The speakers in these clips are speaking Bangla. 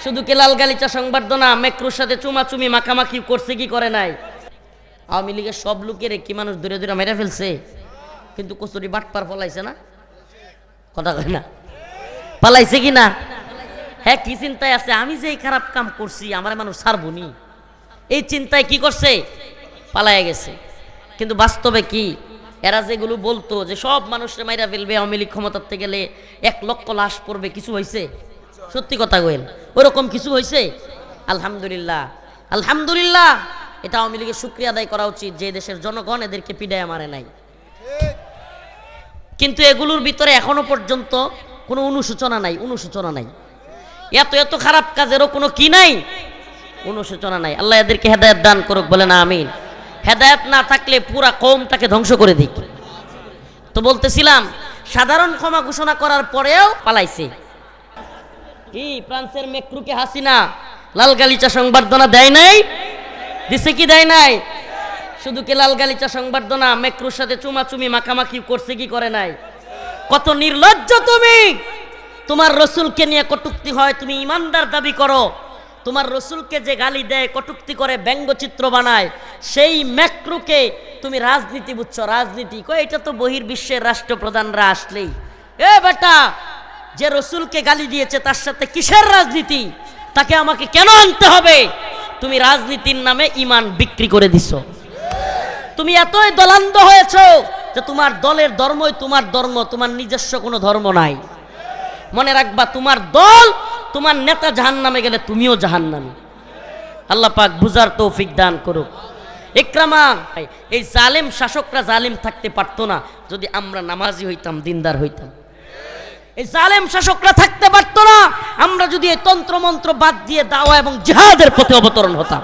শুধু কি লাল গালিচা সংবর্ধনা মেক্রুর সাথে চুমাচুমি মাখামাখি করছে কি করে নাই? আওয়ামী লীগের সব লোকের কি মানুষ দূরে দূরে মেরে ফেলছে, কিন্তু কচুরি বাটপার পালাইছে না? কথা কয় না, পালাইছে কি না? হ্যাঁ, কি চিন্তায় আছে আমি যে এই খারাপ কাম করছি আমার মানুষ ছাড়বনি, এই চিন্তায় কি করছে, পালাইয়া গেছে। কিন্তু বাস্তবে কি এরা যেগুলো বলতো যে সব মানুষের মাইরা ফেলবে, আওয়ামী লীগ ক্ষমতাতে গেলে 1 লক্ষ লাশ পড়বে, কিছু হয়েছে? সত্যি কথা কইন, ওরকম কিছু হয়েছে? আলহামদুলিল্লাহ, আলহামদুলিল্লাহ। এটা আওয়ামী লীগের শুকরিয়া আদায় করা উচিত যে দেশের জনগণ এদেরকে পিডায় মারে নাই। কিন্তু এগুলোর ভিতরে এখনো পর্যন্ত কোনো অনুশোচনা নাই, অনুশোচনা নাই। এত এত খারাপ কাজেরও কোনো কি নাই, অনুশোচনা নাই। আল্লাহ এদেরকে হেদায়েত দান করুক, বলেন আমিন। হেদায়েত না থাকলে পুরা কওমটাকে ধ্বংস করে দিক। তো বলতেছিলাম সাধারণ ক্ষমা ঘোষণা করার পরেও পালাইছে। কি ফ্রান্সের মেক্রুকে হাসিনা লাল গালিচা সংবর্ধনা দেয় নাই? দিছে কি দেয় নাই? শুধু কি লাল গালিচা সংবর্ধনা মেক্রুর সাথে চুমাচুমি মাখামাখি করছে কি করে নাই? কত নির্লজ্জ তুমি! তোমার রসুলকে নিয়ে কটূক্তি হয়, তুমি ইমানদার দাবি করো, তোমার রসুলকে যে গালি দেয়, কটূক্তি করে, ব্যঙ্গচিত্র বানায়, সেই মেক্রুকে তুমি রাজনীতি বুঝছো, রাজনীতি। কই এটা তো বহির্বিশ্বের রাষ্ট্রপ্রধানরা আসলেই, এ বেটা যে রসুলকে গালি দিয়েছে তার সাথে কিসের রাজনীতি, তাকে আমাকে কেন আনতে হবে? তুমি রাজনীতির নামে ইমান বিক্রি করে দিছো। তুমি এতই দলান্ধ হয়েছো যে তোমার দলের ধর্মই তোমার ধর্ম, তোমার নিজস্ব কোনো ধর্ম নাই। মনে রাখবা, তোমার দল, তোমার নেতা জাহান্নামে গেলে তুমিও জাহান্নামী। আল্লাহ পাক বুঝার তৌফিক দান করুক। ইকরামা, এই জালেম শাসকরা জালিম থাকতে পারতো না যদি আমরা নামাজি হইতাম, দিনদার হইতাম। এই জালেম শাসকরা থাকতে পারতো না আমরা যদি এই তন্ত্রমন্ত্র বাদ দিয়ে দাওয়া এবং জিহাদের পথে অবতরণ হতাম।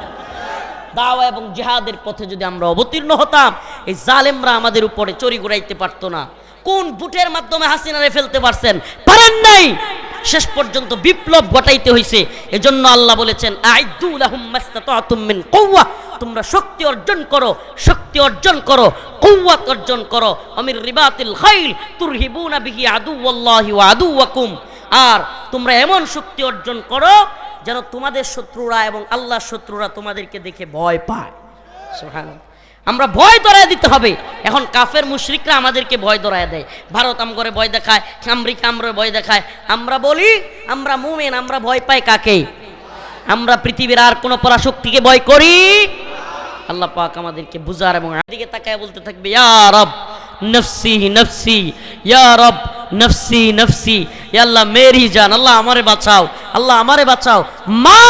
দাওয়া এবং জিহাদের পথে যদি আমরা অবতীর্ণ হতাম, এই জালেমরা আমাদের উপরে চড়ি ঘুরাইতে পারতো না। কোন বুটের মাধ্যমে হাসিনারে ফেলতে পারছেন? পারেন নাই। শেষ পর্যন্ত বিপ্লব ঘটাইতে হয়েছে। এজন্য আল্লাহ বলেছেন, আইদু লাহুম মাসতাতাতুম মিন কুওয়া, তোমরা শক্তি অর্জন করো, শক্তি অর্জন করো, কুওয়াত অর্জন করো। আমির রিবাতিল খাইল তুরহিবুনা বিহি আদুওয়াল্লাহি ওয়া আদুওয়াকুম, আর তোমরা এমন শক্তি অর্জন করো যেন তোমাদের শত্রুরা এবং আল্লাহর শত্রুরা তোমাদেরকে দেখে ভয় পায়। সুবহানাল্লাহ। আমরা ভয় ধরায় দিতে হবে। এখন কাফের মুশরিকরা আমাদেরকে ভয় ধরায় দেয়। ভারত আমগরে ভয় দেখায়, আমেরিকা আমরা ভয় দেখায়। আমরা বলি আমরা মুমিন, আমরা ভয় পাই কাকে? আমরা পৃথিবীর আর কোন পরাশক্তিকে ভয় করি? আল্লাহ পাক আমাদেরকে বুঝার এবং দিকে তাকায় বলতে থাকবে, ইয়া রব নফসি নফসি, ইয়া রব নফসি নফসি, ইয়া আল্লাহ মেরি জান, আল্লাহ আমারে বাঁচাও, আল্লাহ আমারে বাঁচাও। মা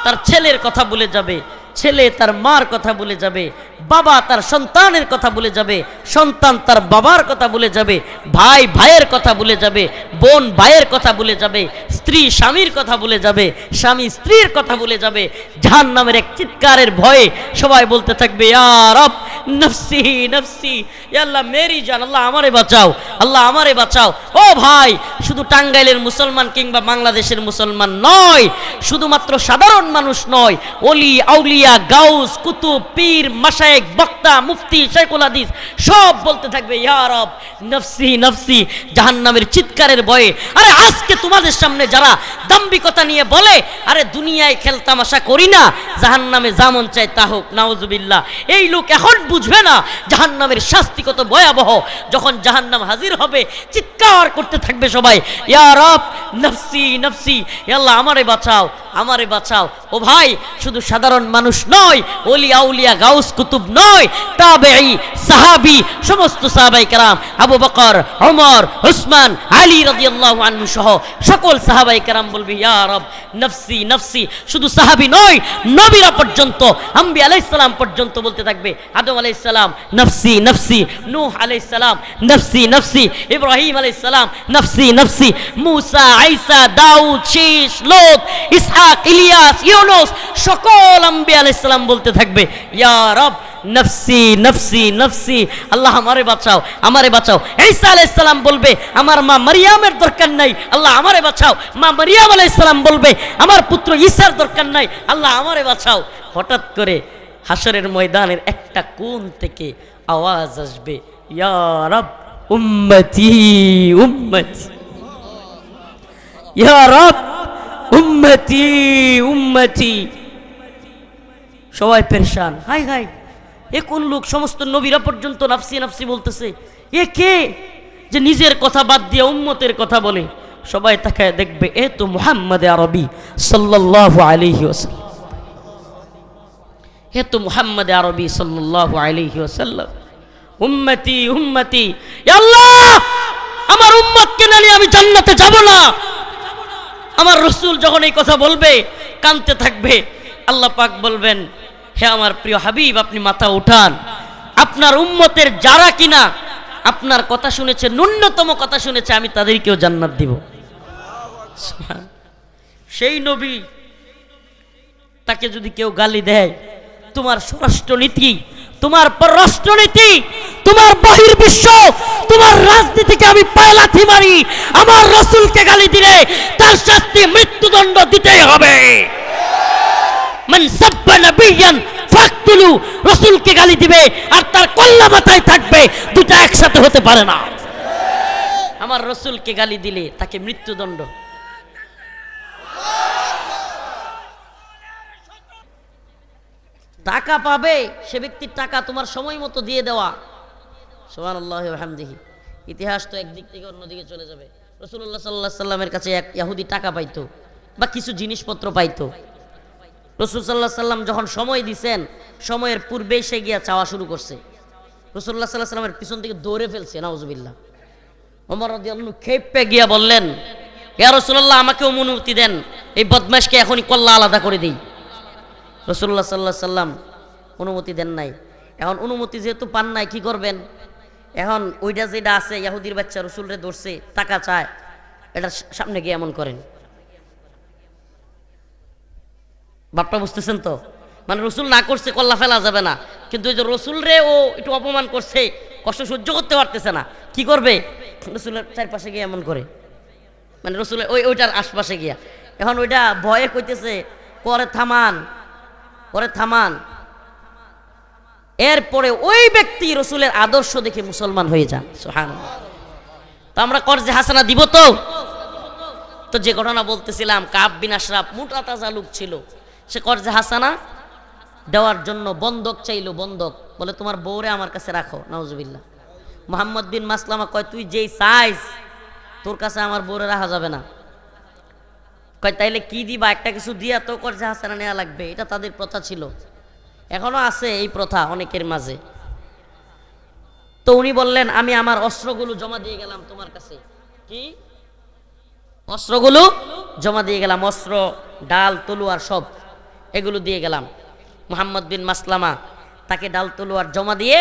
তার ছেলের কথা বলে যাবে, ছেলে তার মার কথা বলে যাবে, বাবা তার সন্তানের কথা বলে যাবে, সন্তান তার বাবার কথা বলে যাবে, ভাই ভাইয়ের কথা বলে যাবে, বোন ভাইয়ের কথা বলে যাবে, স্ত্রী স্বামীর কথা বলে যাবে, স্বামী স্ত্রীর কথা বলে যাবে। জাহান্নামের এক চিৎকারের ভয়ে সবাই বলতে থাকবে, ইয়া রব নফসি নফসি, ইয়া আল্লাহ মেরি জান, আল্লাহ আমারে বাঁচাও, আল্লাহ আমারে বাঁচাও। ও ভাই, শুধু টাঙ্গাইলের মুসলমান কিংবা বাংলাদেশের মুসলমান নয়, শুধুমাত্র সাধারণ মানুষ নয়, ওলি আউলিয়া গাউস কুতুব পীর মাশায়েখ বক্তা মুফতি শাইখুল হাদিস সব বলতে থাকবে, ইয়া রব নফসি নফসি, জাহান্নামের চিৎকারের ভয়ে। আরে আজকে তোমাদের সামনে যারা দাম্ভিকতা নিয়ে বলে, আরে দুনিয়ায় খেলতামাশা করি না, জাহান্নামে যেমন চাই তা হোক, নাউজুবিল্লাহ, এই লোক এখন বুঝবে না জাহান্নামের শাস্তি কত ভয়াবহ। যখন জাহান্নাম হাজির হবে চিৎকার করতে থাকবে সবাই, ইয়া রব নফসি নফসি, ইয়া আল্লাহ আমারে বাঁচাও, আমারে বাঁচাও। ও ভাই, শুধু সাধারণ মানুষ নয়, ওলি আউলিয়া গাউস কুতুব নয়, তাবেঈ সাহাবী সমস্ত সাহাবায়ে কেরাম, আবু বকর ওমর উসমান আলী রাদিয়াল্লাহু আনহু সহ সকল সাহাবায়ে কেরাম বলবে, ইয়া রব নফসি নফসি। শুধু সাহাবী নয়, নবীরা পর্যন্ত, আম্বিয়া আলাইহিস সালাম পর্যন্ত বলতে থাকবে। আদম আলাইহিস সালাম নফসি নফসি, নূহ আলাইহিস সালাম নফসি নফসি, ইব্রাহিম আলাইহিস সালাম নফসি নফসি, মুসা ঈসা দাউদ শীশ লোত ইসহাক ইলিয়াস ইউনুস সকল আম্বিয়া আলাইহিস সালাম বলতে থাকবে, ইয়া রব নফসি নফসি নফসি, আল্লাহ আমারে বাঁচাও, আমারে বাঁচাও। ঈসা আলাইহিস সালাম বলবে, আমার মা মারিয়ামের দরকার নাই, আল্লাহ আমারে বাঁচাও। মা মারিয়াম আলাইহিস সালাম বলবে, আমার পুত্র ঈসার দরকার নাই, আল্লাহ আমারে বাঁচাও। হঠাৎ করে হাসরের ময়দানের একটা কোণ থেকে আওয়াজ আসবে, ইয়া রব উম্মতি উম্মতি, ইয়া রব উম্মতি উম্মতি, সবাই পেরেশান। হাই হাই, এ কোন লোক? সমস্ত নবীরা পর্যন্ত নাফসি নাফসি বলতেছে। এ কে যে নিজের কথা বাদ দিয়ে উম্মতের কথা বলে? সবাই তাকায় দেখবে, এ তো মুহাম্মদ আরবি সাল্লাল্লাহু আলাইহি ওয়াসাল্লাম, হে তো মুহাম্মদ আরবি সাল্লাল্লাহু আলাইহি ওয়াসাল্লাম। উম্মতি উম্মতি, ইয়া আল্লাহ, আমার উম্মতকে না নিয়ে আমি জান্নাতে যাব না। আমার রাসূল যখন এই কথা বলবে, কাঁদতে থাকবে, আল্লাহ পাক বলবেন, হে আমার প্রিয় হাবিব, আপনি মাথা উঠান। আপনার উম্মতের যারা কিনা আপনার কথা শুনেছে, ন্যূনতম কথা শুনেছে, আমি তাদেরকেও জান্নাত দিব। সেই নবী, তাকে যদি কেউ গালি দেয়, তোমার স্বরাষ্ট্রনীতি, তোমার পররাষ্ট্রনীতি, তোমার বহির্বিশ্ব, তোমার রাজনীতিকে আমি পায়ে লাথি মারি, আমার রাসূলকে গালি দিলে তার শাস্তি মৃত্যুদণ্ড দিতেই হবে। মান সাব্বা নাবিয়ান ফাকতুলু, রাসূলকে গালি দিবে আর তার কল্লা মাথায় থাকবে, দুটো একসাথে হতে পারে না। আমার রাসূলকে গালি দিলে তাকে মৃত্যুদণ্ড। টাকা পাবে, সে ব্যক্তির টাকা তোমার সময় মতো দিয়ে দেওয়া। সুবহানাল্লাহি ওয়া বিহামদিহি। ইতিহাস তো একদিক থেকে অন্যদিকে চলে যাবে। রাসূলুল্লাহ সাল্লাল্লাহু আলাইহি সাল্লামের কাছে এক ইহুদি টাকা পাইতো বা কিছু জিনিসপত্র পাইতো। রাসূল সাল্লাল্লাহু আলাইহি সাল্লাম যখন সময় দিছেন, সময়ের পূর্বেই সে গিয়া চাওয়া শুরু করছে। রাসূলুল্লাহ সাল্লাল্লাহু আলাইহি সাল্লামের পিছন থেকে দৌড়ে ফেলছে, নাউজুবিল্লাহ। ওমর রাদিয়াল্লাহু আনহু খেপে গিয়া বললেন, ইয়া রাসূলুল্লাহ, আমাকে অনুমতি দেন, এই বদমাশকে এখনই কল্লা আলাদা করে দেই। রাসূলুল্লাহ সাল্লাল্লাহু আলাইহি সাল্লাম অনুমতি দেন নাই। এখন অনুমতি যেহেতু পান নাই, কি করবেন? এখন ওইটা যেটা আছে, ইহুদির বাচ্চা রাসূলরে ধরছে, টাকা চায়, এটার সামনে গিয়ে এমন করেন। বাপটা বুঝতেছেন তো? মানে রাসূল না করছে, কল্লা ফেলা যাবে না, কিন্তু ওই যে রাসূলরে ও একটু অপমান করছে, কষ্ট সহ্য করতে পারতেছে না, কি করবে? রাসূলের চারপাশে গিয়ে এমন করে, মানে রাসূলের ওইটার আশপাশে গিয়া। এখন ওইটা ভয়ে কইতেছে, করে থামান, করে থামান। এরপরে ওই ব্যক্তি রাসূলের আদর্শ দেখে মুসলমান হয়ে যান। সুবহানাল্লাহ। তো আমরা কর্জে হাসানা দিব তো? তো যে ঘটনা বলতেছিলাম, কাব বিন আশরাফ মোটা তাজা লোক ছিল, সে কর্জে হাসানা দেওয়ার জন্য বন্ধক চাইলো। বন্ধক বলে, তোমার বউরে আমার কাছে রাখো। নাউজুবিল্লাহ। মুহাম্মদ বিন মাসলামা কয়, তুই যেই সাইজ, তোর কাছে আমার বউরে রাখা যাবে না। কয়, তাইলে কি দিবা? একটা কিছু দিয়া তো কর্জে হাসানা নেওয়া লাগবে। এটা তাদের প্রথা ছিল, এখনো আছে এই প্রথা অনেকের মাঝে। তো উনি বললেন, আমি আমার অস্ত্রগুলো জমা দিয়ে গেলাম তোমার কাছে। কি? অস্ত্রগুলো জমা দিয়ে গেলাম, অস্ত্র, ডাল, তলোয়ার সব এগুলো দিয়ে গেলাম। মুহাম্মদ বিন মাসলামা তাকে ডাল তলোয়ার জমা দিয়ে